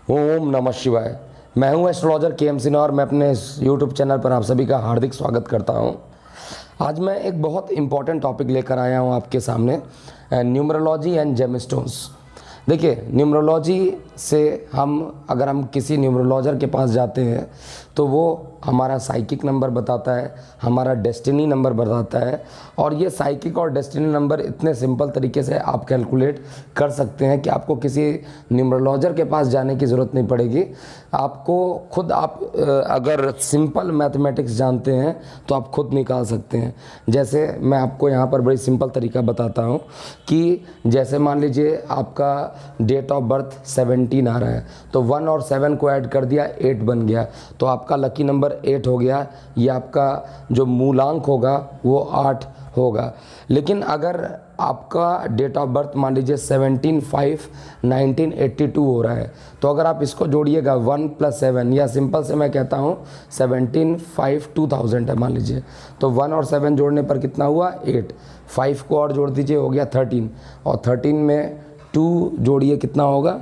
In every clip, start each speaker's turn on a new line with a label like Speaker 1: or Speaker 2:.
Speaker 1: ओम नमः शिवाय। मैं हूं एस्ट्रोलॉजर के.एम. सिन्हा और मैं अपने यूट्यूब चैनल पर आप सभी का हार्दिक स्वागत करता हूं। आज मैं एक बहुत इम्पॉर्टेंट टॉपिक लेकर आया हूं आपके सामने, न्यूमरोलॉजी एंड जेमस्टोन्स। देखिए, न्यूमरोलॉजी से अगर हम किसी न्यूमरोलॉजर के पास जाते हैं तो वो हमारा साइकिक नंबर बताता है, हमारा डेस्टिनी नंबर बताता है। और ये साइकिक और डेस्टिनी नंबर इतने सिंपल तरीके से आप कैलकुलेट कर सकते हैं कि आपको किसी न्यूमरोलॉजर के पास जाने की ज़रूरत नहीं पड़ेगी। आपको खुद अगर सिंपल मैथमेटिक्स जानते हैं तो आप खुद निकाल सकते हैं। जैसे मैं आपको यहाँ पर बड़ी सिंपल तरीका बताता हूँ कि जैसे मान लीजिए आपका डेट ऑफ बर्थ 17 आ रहा है, तो 1 और 7 को ऐड कर दिया, 8 बन गया, तो आपका लकी नंबर 8 हो गया। ये आपका जो मूलांक होगा वो 8 होगा। लेकिन अगर आपका डेट ऑफ बर्थ मान लीजिए 17/5/1982 हो रहा है, तो अगर आप इसको जोड़िएगा 1 + 7, या सिंपल से मैं कहता हूँ 17/5/2000 है मान लीजिए, तो 1 और 7 जोड़ने पर कितना हुआ 8, 5 को और जोड़ दीजिए हो गया 13, और 13 में 2 जोड़िए कितना होगा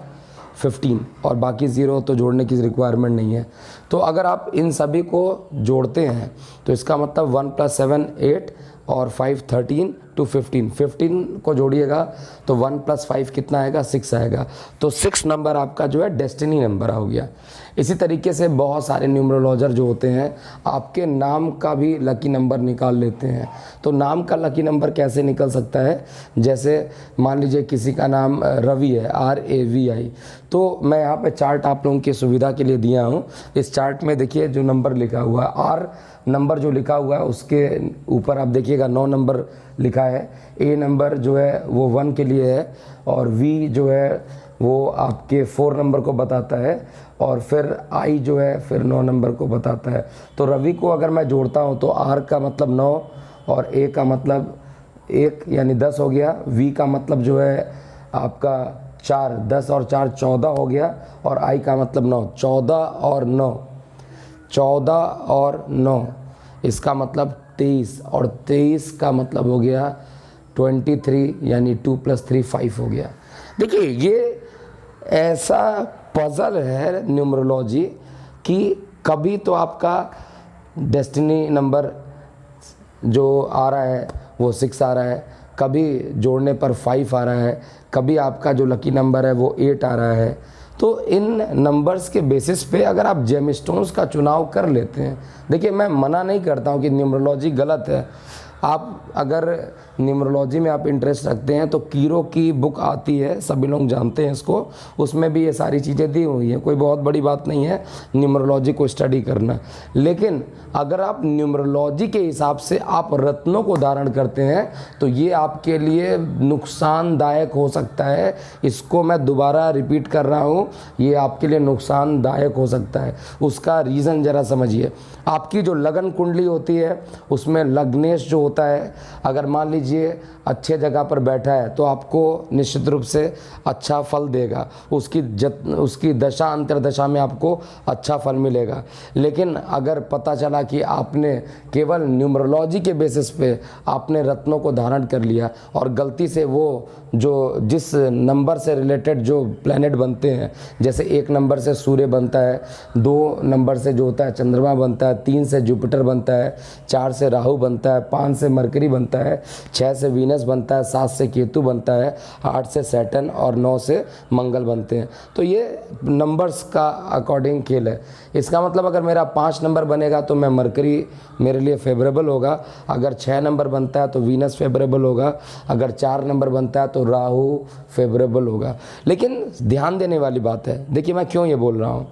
Speaker 1: 15, और बाकी 0 तो जोड़ने की रिक्वायरमेंट नहीं है। तो अगर आप इन सभी को जोड़ते हैं तो इसका मतलब 1 + 7 8 और 5 13 to 15, 15 को जोड़िएगा तो 1 + 5 कितना आएगा 6 आएगा। तो 6 नंबर आपका जो है डेस्टिनी नंबर हो गया। इसी तरीके से बहुत सारे न्यूमरोलॉजर जो होते हैं आपके नाम का भी लकी नंबर निकाल लेते हैं। तो नाम का लकी नंबर कैसे निकल सकता है, जैसे मान लीजिए किसी का नाम रवि है, RAVI, तो मैं यहाँ पे चार्ट आप लोगों की सुविधा के लिए दिया हूँ। इस चार्ट में देखिए जो नंबर लिखा हुआ है, R नंबर जो लिखा हुआ है उसके ऊपर आप देखिएगा 9 नंबर लिखा है। A नंबर जो है वो 1 के लिए है, और V जो है वो आपके 4 नंबर को बताता है, और फिर I जो है फिर 9 नंबर को बताता है। तो रवि को अगर मैं जोड़ता हूँ तो R का मतलब 9 और A का मतलब 1 यानी 10 हो गया। V का मतलब जो है आपका 4, 10 और 4 14 हो गया, और I का मतलब 9, 14 और 9 इसका मतलब 23, और 23 का मतलब हो गया 23 यानी 2 + 3 5 हो गया। देखिए, ये ऐसा पजल है न्यूमरोलॉजी कि कभी तो आपका डेस्टिनी नंबर जो आ रहा है वो 6 आ रहा है, कभी जोड़ने पर 5 आ रहा है, कभी आपका जो लकी नंबर है वो 8 आ रहा है। तो इन नंबर्स के बेसिस पे अगर आप जेमस्टोन्स का चुनाव कर लेते हैं, देखिए मैं मना नहीं करता हूँ कि न्यूमरोलॉजी गलत है। आप अगर न्यूमरोलॉजी में आप इंटरेस्ट रखते हैं तो कीरो की बुक आती है, सभी लोग जानते हैं इसको, उसमें भी ये सारी चीज़ें दी हुई हैं। कोई बहुत बड़ी बात नहीं है न्यूमरोलॉजी को स्टडी करना। लेकिन अगर आप न्यूमरोलॉजी के हिसाब से आप रत्नों को धारण करते हैं तो ये आपके लिए नुकसानदायक हो सकता है। इसको मैं दोबारा रिपीट कर रहा हूँ, ये आपके लिए नुकसानदायक हो सकता है। उसका रीज़न ज़रा समझिए। आपकी जो लगन कुंडली होती है उसमें लग्नेश जो होता है, अगर मान लीजिए अच्छे जगह पर बैठा है तो आपको निश्चित रूप से अच्छा फल देगा, उसकी दशा अंतर्दशा में आपको अच्छा फल मिलेगा। लेकिन अगर पता चला कि आपने केवल न्यूमरोलॉजी के बेसिस पे आपने रत्नों को धारण कर लिया और गलती से वो जो जिस नंबर से रिलेटेड जो प्लैनेट बनते हैं, जैसे 1 नंबर से सूर्य बनता है, 2 नंबर से जो होता है चंद्रमा बनता है, 3 से जुपिटर बनता है, 4 से राहु बनता है, 5 से मरकरी बनता है, 6 से वीनस बनता है, 7 से केतु बनता है, 8 से सैटर्न और 9 से मंगल बनते हैं। तो ये नंबर्स का अकॉर्डिंग खेल है। इसका मतलब अगर मेरा 5 नंबर बनेगा तो मैं मरकरी मेरे लिए फेवरेबल होगा, अगर 6 नंबर बनता है तो वीनस फेवरेबल होगा, अगर 4 नंबर बनता है तो राहु फेवरेबल होगा। लेकिन ध्यान देने वाली बात है, देखिए मैं क्यों ये बोल रहा हूँ।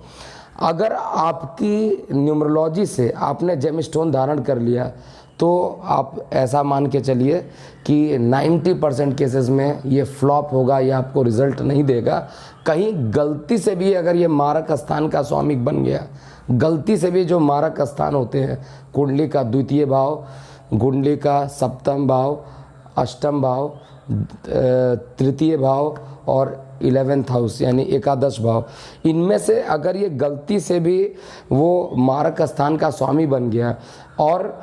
Speaker 1: अगर आपकी न्यूमरोलॉजी से आपने जेमस्टोन धारण कर लिया तो आप ऐसा मान के चलिए कि 90% केसेस में ये फ्लॉप होगा, ये आपको रिजल्ट नहीं देगा। कहीं गलती से भी अगर ये मारक स्थान का स्वामिक बन गया, गलती से भी जो मारक स्थान होते हैं कुंडली का 2य भाव, कुंडली का 7म भाव, 8म भाव, 3य भाव और 11th हाउस यानी एकादश भाव, इनमें से अगर ये गलती से भी वो मारक स्थान का स्वामी बन गया और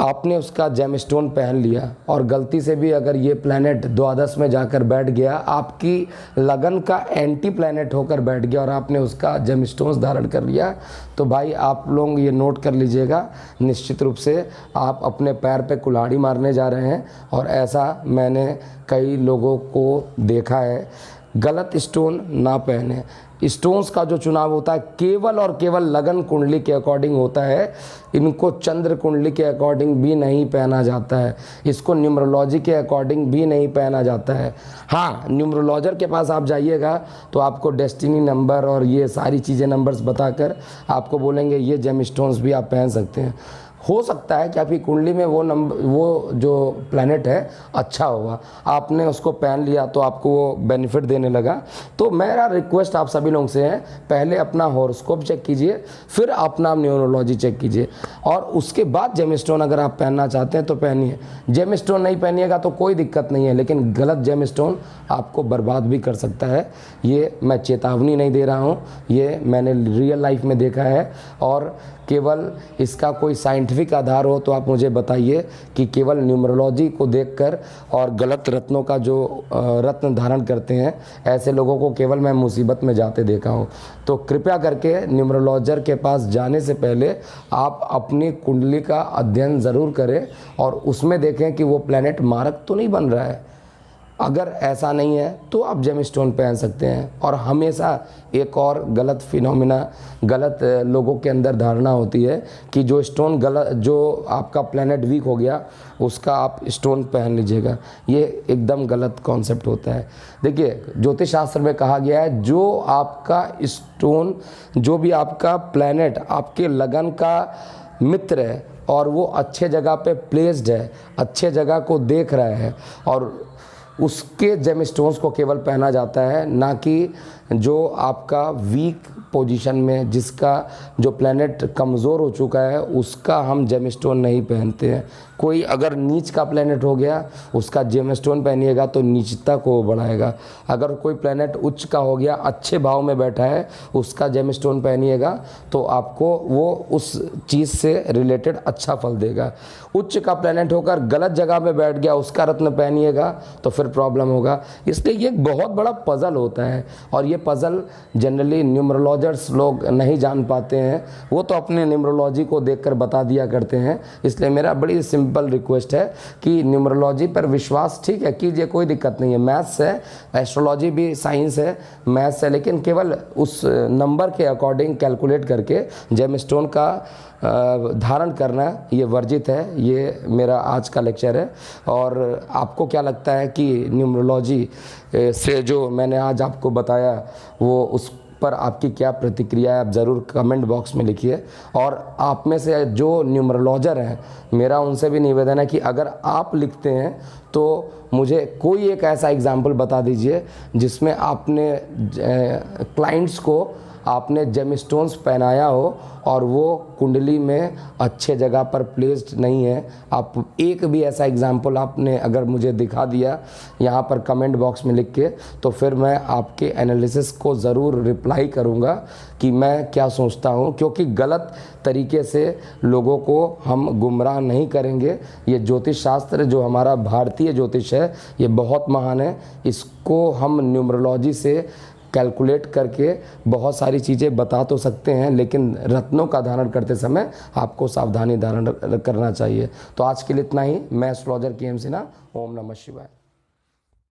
Speaker 1: आपने उसका जेमस्टोन पहन लिया और गलती से भी अगर ये प्लैनेट द्वादश में जाकर बैठ गया, आपकी लगन का एंटी प्लैनेट होकर बैठ गया और आपने उसका जेमस्टोन्स धारण कर लिया, तो भाई आप लोग ये नोट कर लीजिएगा, निश्चित रूप से आप अपने पैर पे कुल्हाड़ी मारने जा रहे हैं। और ऐसा मैंने कई लोगों को देखा है। गलत स्टोन ना पहने। स्टोन्स का जो चुनाव होता है केवल और केवल लगन कुंडली के अकॉर्डिंग होता है। इनको चंद्र कुंडली के अकॉर्डिंग भी नहीं पहना जाता है, इसको न्यूमरोलॉजी के अकॉर्डिंग भी नहीं पहना जाता है। हाँ, न्यूमरोलॉजर के पास आप जाइएगा तो आपको डेस्टिनी नंबर और ये सारी चीज़ें नंबर्स बताकर आपको बोलेंगे ये जेमस्टोन्स भी आप पहन सकते हैं। हो सकता है कि आपकी कुंडली में वो जो प्लैनेट है अच्छा होगा, आपने उसको पहन लिया तो आपको वो बेनिफिट देने लगा। तो मेरा रिक्वेस्ट आप सभी लोगों से है, पहले अपना हॉरोस्कोप चेक कीजिए, फिर अपना न्यूमरोलॉजी चेक कीजिए और उसके बाद जेमस्टोन अगर आप पहनना चाहते हैं तो पहनिए। जेमस्टोन नहीं पहनिएगा तो कोई दिक्कत नहीं है, लेकिन गलत जेमस्टोन आपको बर्बाद भी कर सकता है। ये मैं चेतावनी नहीं दे रहा हूँ, ये मैंने रियल लाइफ में देखा है। और केवल इसका कोई साइंटिफिक आधार हो तो आप मुझे बताइए कि केवल न्यूमरोलॉजी को देखकर और गलत रत्नों का जो रत्न धारण करते हैं, ऐसे लोगों को केवल मैं मुसीबत में जाते देखा हूँ। तो कृपया करके न्यूमरोलॉजर के पास जाने से पहले आप अपनी कुंडली का अध्ययन ज़रूर करें और उसमें देखें कि वो प्लैनेट मारक तो नहीं बन रहा है। अगर ऐसा नहीं है तो आप जेमस्टोन पहन सकते हैं। और हमेशा एक और गलत फिनोमिना, गलत लोगों के अंदर धारणा होती है कि जो स्टोन गलत, जो आपका प्लैनेट वीक हो गया उसका आप स्टोन पहन लीजिएगा, ये एकदम गलत कॉन्सेप्ट होता है। देखिए, ज्योतिष शास्त्र में कहा गया है जो आपका स्टोन, जो भी आपका प्लैनेट आपके लगन का मित्र है और वो अच्छे जगह पे प्लेस्ड है, अच्छे जगह को देख रहा है, और उसके जेमस्टोन्स को केवल पहना जाता है, ना कि जो आपका वीक पोजीशन में, जिसका जो प्लैनेट कमज़ोर हो चुका है उसका हम जेमस्टोन नहीं पहनते हैं। कोई अगर नीच का प्लैनेट हो गया उसका जेमस्टोन पहनिएगा तो नीचता को बढ़ाएगा। अगर कोई प्लैनेट उच्च का हो गया, अच्छे भाव में बैठा है, उसका जेमस्टोन पहनिएगा तो आपको वो उस चीज़ से रिलेटेड अच्छा फल देगा। उच्च का प्लैनेट होकर गलत जगह में बैठ गया, उसका रत्न पहनिएगा तो फिर प्रॉब्लम होगा। इसलिए ये एक बहुत बड़ा पज़ल होता है और ये पज़ल जनरली न्यूमरोलॉजर्स लोग नहीं जान पाते हैं, वो तो अपने न्यूमरोलॉजी को देखकर बता दिया करते हैं। इसलिए मेरा बड़ी सिंपल रिक्वेस्ट है कि न्यूमरोलॉजी पर विश्वास ठीक है कीजिए, कोई दिक्कत नहीं है। मैथ्स है, एस्ट्रोलॉजी भी साइंस है, मैथ्स है, लेकिन केवल उस नंबर के अकॉर्डिंग कैलकुलेट करके जेमस्टोन का धारण करना ये वर्जित है। ये मेरा आज का लेक्चर है। और आपको क्या लगता है कि न्यूमरोलॉजी से जो मैंने आज आपको बताया वो उस पर आपकी क्या प्रतिक्रिया है, आप ज़रूर कमेंट बॉक्स में लिखिए। और आप में से जो न्यूमरोलॉजर हैं, मेरा उनसे भी निवेदन है कि अगर आप लिखते हैं तो मुझे कोई एक ऐसा एग्जाम्पल बता दीजिए जिसमें आपने क्लाइंट्स को आपने जेमस्टोन्स पहनाया हो और वो कुंडली में अच्छे जगह पर प्लेस्ड नहीं है। आप एक भी ऐसा एग्जाम्पल आपने अगर मुझे दिखा दिया यहाँ पर कमेंट बॉक्स में लिख के, तो फिर मैं आपके एनालिसिस को ज़रूर रिप्लाई करूँगा कि मैं क्या सोचता हूँ, क्योंकि गलत तरीके से लोगों को हम गुमराह नहीं करेंगे। ये ज्योतिष शास्त्र जो हमारा भारतीय ज्योतिष है ये बहुत महान है। इसको हम न्यूमरोलॉजी से कैलकुलेट करके बहुत सारी चीज़ें बता तो सकते हैं, लेकिन रत्नों का धारण करते समय आपको सावधानी धारण करना चाहिए। तो आज के लिए इतना ही। मैं एस्ट्रोलॉजर KM सिन्हा। ओम नमः शिवाय।